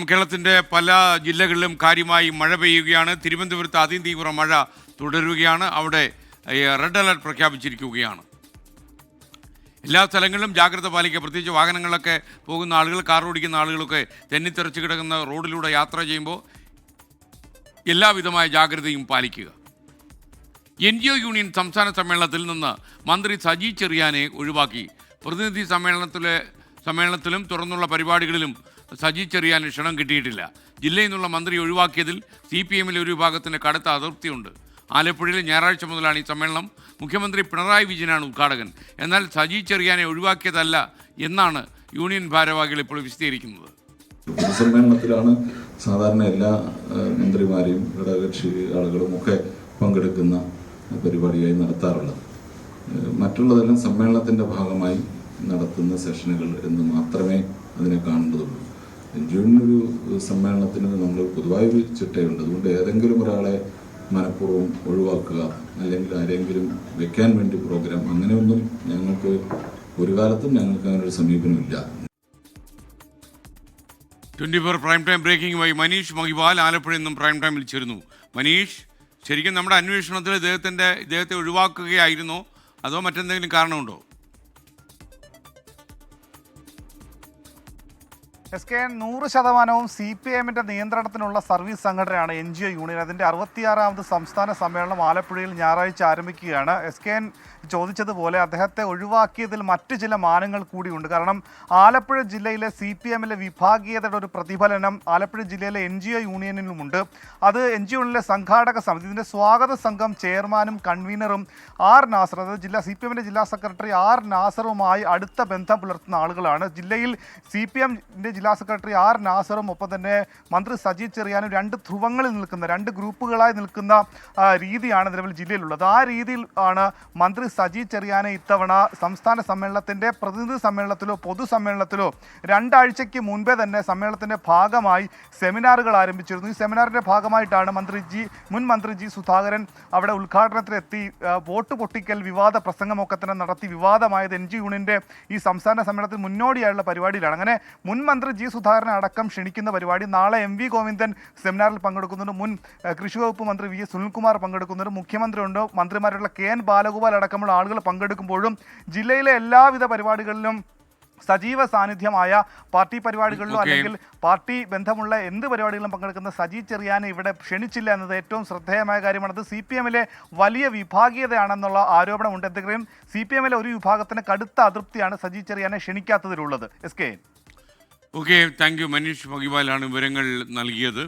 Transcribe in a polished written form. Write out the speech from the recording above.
കേരളത്തിന്റെ പല ജില്ലകളിലും കാര്യമായി മഴ പെയ്യുകയാണ്. തിരുവനന്തപുരത്ത് അതിതീവ്ര മഴ തുടരുകയാണ്. അവിടെ റെഡ് അലർട്ട് പ്രഖ്യാപിച്ചിരിക്കുകയാണ്. എല്ലാ സ്ഥലങ്ങളിലും ജാഗ്രത പാലിക്കുക. പ്രത്യേകിച്ച് വാഹനങ്ങളിലൊക്കെ പോകുന്ന ആളുകൾ, കാർ ഓടിക്കുന്ന ആളുകളൊക്കെ തെന്നിത്തെറിച്ച് കിടക്കുന്ന റോഡിലൂടെ യാത്ര ചെയ്യുമ്പോൾ എല്ലാവിധമായ ജാഗ്രതയും പാലിക്കുക. NGO യൂണിയൻ സംസ്ഥാന സമ്മേളനത്തിൽ നിന്ന് മന്ത്രി സജി ചെറിയാനെ ഒഴിവാക്കി. പ്രതിനിധി സമ്മേളനത്തിലും തുറന്നുള്ള പരിപാടികളിലും സജി ചെറിയാന് ക്ഷണം കിട്ടിയിട്ടില്ല. ജില്ലയിൽ നിന്നുള്ള മന്ത്രി ഒഴിവാക്കിയതിൽ CPMലെ ഒരു വിഭാഗത്തിന് കടുത്ത അതൃപ്തിയുണ്ട്. ആലപ്പുഴയിൽ ഞായറാഴ്ച മുതലാണ് ഈ സമ്മേളനം. മുഖ്യമന്ത്രി പിണറായി വിജയനാണ് ഉദ്ഘാടകൻ. എന്നാൽ സജി ചെറിയാനെ ഒഴിവാക്കിയതല്ല എന്നാണ് യൂണിയൻ ഭാരവാഹികൾ ഇപ്പോൾ വിശദീകരിക്കുന്നത്. പൊതുസമ്മേളനത്തിലാണ് സാധാരണ എല്ലാ മന്ത്രിമാരെയും ഘടകകക്ഷി ആളുകളും ഒക്കെ പങ്കെടുക്കുന്ന പരിപാടിയായി നടത്താറുള്ളത്. മറ്റുള്ളതെല്ലാം സമ്മേളനത്തിൻ്റെ ഭാഗമായി നടത്തുന്ന സെഷനുകൾ എന്ന് മാത്രമേ അതിനെ കാണേണ്ടതുള്ളൂ. ജൂണിനൊരു സമ്മേളനത്തിന് നമ്മൾ പൊതുവായൊരു ചിട്ടയുണ്ട്. അതുകൊണ്ട് ഏതെങ്കിലും ഒരാളെ മനഃപൂർവ്വം ഒഴിവാക്കുക അല്ലെങ്കിൽ ആരെങ്കിലും വെക്കാൻ വേണ്ടി പ്രോഗ്രാം അങ്ങനെയൊന്നും ഞങ്ങൾക്ക് ഒരു കാലത്തും ഞങ്ങൾക്ക് അങ്ങനെ ഒരു സമീപനമില്ല. 24 പ്രൈം ടൈം ബ്രേക്കിംഗുമായി മനീഷ് മഹിവാൽ ആലപ്പുഴയിൽ നിന്നും പ്രൈം ടൈമിൽ ചേരുന്നു. മനീഷ്, ശരിക്കും നമ്മുടെ അന്വേഷണത്തിൽ ഇദ്ദേഹത്തെ ഒഴിവാക്കുകയായിരുന്നോ അതോ മറ്റെന്തെങ്കിലും കാരണമുണ്ടോ? SKN 100% CPMന്റെ നിയന്ത്രണത്തിനുള്ള സർവീസ് സംഘടനയാണ് NGO യൂണിയൻ. അതിൻ്റെ 66ാമത് സംസ്ഥാന സമ്മേളനം ആലപ്പുഴയിൽ ഞായറാഴ്ച ആരംഭിക്കുകയാണ്. SKN ചോദിച്ചതുപോലെ അദ്ദേഹത്തെ ഒഴിവാക്കിയതിൽ മറ്റ് ചില മാനങ്ങൾ കൂടിയുണ്ട്. കാരണം ആലപ്പുഴ ജില്ലയിലെ CPMലെ വിഭാഗീയതയുടെ ഒരു പ്രതിഫലനം ആലപ്പുഴ ജില്ലയിലെ NGO യൂണിയനിലുമുണ്ട്. അത് NGO യൂണിയനിലെ സംഘാടക സമിതി, ഇതിൻ്റെ സ്വാഗത സംഘം ചെയർമാനും കൺവീനറും R നാസർ, അതായത് CPMന്റെ ജില്ലാ സെക്രട്ടറി R നാസറുമായി അടുത്ത ബന്ധം പുലർത്തുന്ന ആളുകളാണ്. ജില്ലയിൽ CPMന്റെ ജില്ലാ സെക്രട്ടറി R നാസറും ഒപ്പം തന്നെ മന്ത്രി സജി ചെറിയാനും രണ്ട് ധ്രുവങ്ങളിൽ നിൽക്കുന്ന, രണ്ട് ഗ്രൂപ്പുകളായി നിൽക്കുന്ന രീതിയാണ് നിലവിൽ ജില്ലയിലുള്ളത്. ആ രീതിയിൽ ആണ് മന്ത്രി സജി ചെറിയാനെ ഇത്തവണ സംസ്ഥാന സമ്മേളനത്തിൻ്റെ പ്രതിനിധി സമ്മേളനത്തിലോ പൊതുസമ്മേളനത്തിലോ 2 ആഴ്ചയ്ക്ക് മുൻപേ തന്നെ സമ്മേളനത്തിൻ്റെ ഭാഗമായി സെമിനാറുകൾ ആരംഭിച്ചിരുന്നു. ഈ സെമിനാറിൻ്റെ ഭാഗമായിട്ടാണ് മുൻ മന്ത്രി G സുധാകരൻ അവിടെ ഉദ്ഘാടനത്തിലെത്തി വോട്ട് പൊട്ടിക്കൽ വിവാദ പ്രസംഗമൊക്കെ തന്നെ നടത്തി വിവാദമായത്. NGO യൂണിയൻ്റെ ഈ സംസ്ഥാന സമ്മേളനത്തിന് മുന്നോടിയായുള്ള പരിപാടിയിലാണ്. അങ്ങനെ മുൻ മന്ത്രി G സുധാകരനെ അടക്കം ക്ഷണിക്കുന്ന പരിപാടി. നാളെ MV ഗോവിന്ദൻ സെമിനാറിൽ പങ്കെടുക്കുന്നുണ്ട്. മുൻ കൃഷി വകുപ്പ് മന്ത്രി VS സുനിൽകുമാർ പങ്കെടുക്കുന്നുണ്ട്. മുഖ്യമന്ത്രിയുണ്ട്. മന്ത്രിമാരുള്ള KN ബാലഗോപാൽ അടക്കമുള്ള ആളുകൾ പങ്കെടുക്കുമ്പോഴും ജില്ലയിലെ എല്ലാവിധ പരിപാടികളിലും സജീവ സാന്നിധ്യമായ പാർട്ടി പരിപാടികളിലോ അല്ലെങ്കിൽ പാർട്ടി ബന്ധമുള്ള എന്ത് പരിപാടികളിലും പങ്കെടുക്കുന്ന സജി ചെറിയാനെ ഇവിടെ ക്ഷണിച്ചില്ല എന്നത് ഏറ്റവും ശ്രദ്ധേയമായ കാര്യമാണ്. അത് CPMലെ വലിയ വിഭാഗീയതയാണെന്നുള്ള ആരോപണമുണ്ട്. എന്തെങ്കിലും CPMലെ ഒരു വിഭാഗത്തിന് കടുത്ത അതൃപ്തിയാണ് സജി ചെറിയാനെ ക്ഷണിക്കാത്തതിലുള്ളത്. SKN. Okay, thank you. Manish മഹിവാലാണ് വിവരങ്ങൾ നൽകിയത്.